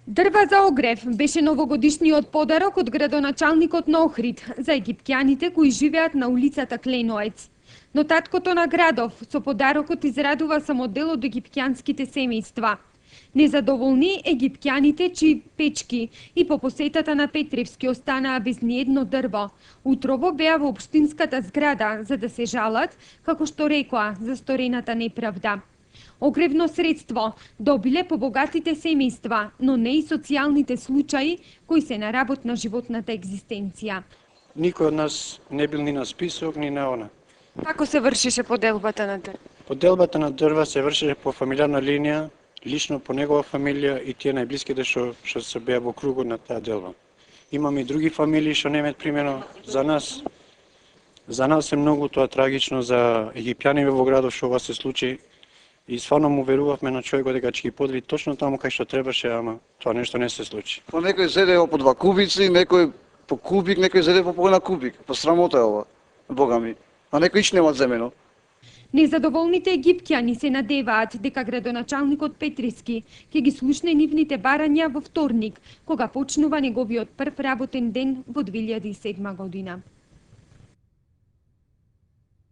Дрва за огрев беше новогодишниот подарок од градоначалникот на Охрид за египтјаните кои живеат на улицата Кленоец. Но таткото на градов со подарокот израдува само дел од египтјанските семејства. Незадоволни египтјаните чии печки и по посетата на Петревски останаа без ниедно дрво, утрово беа во општинската зграда за да се жалат, како што рекоа, за сторената неправда. Огревно средство добиле побогатите семејства, но не и социјалните случаи кои се на работ на животната екзистенција. Никој од нас не бил ни на список, ни на она. Како се вршише поделбата на дрва? Поделбата на дрва се вршеше по фамилиарна линија, лично по негова фамилија и тие најблиските што се беа во кругот на таа делба. Имаме и други фамилии што немаат примено за нас. За нас е многу тоа трагично за египтјаните во градот што ова се случи. И стварно му верувавме на човекот дека ќе ги подели точно таму кај што требаше, ама тоа нешто не се случи. По некој зеде по 2 кубици, некој по кубик, некој зеде по половина кубик. По срамота е ова, бога ми. А некој иш нема земено. Незадоволните египтјани се надеваат дека градоначалникот Петриски ќе ги слушне нивните барања во вторник, кога почнува неговиот прв работен ден во 2007 година.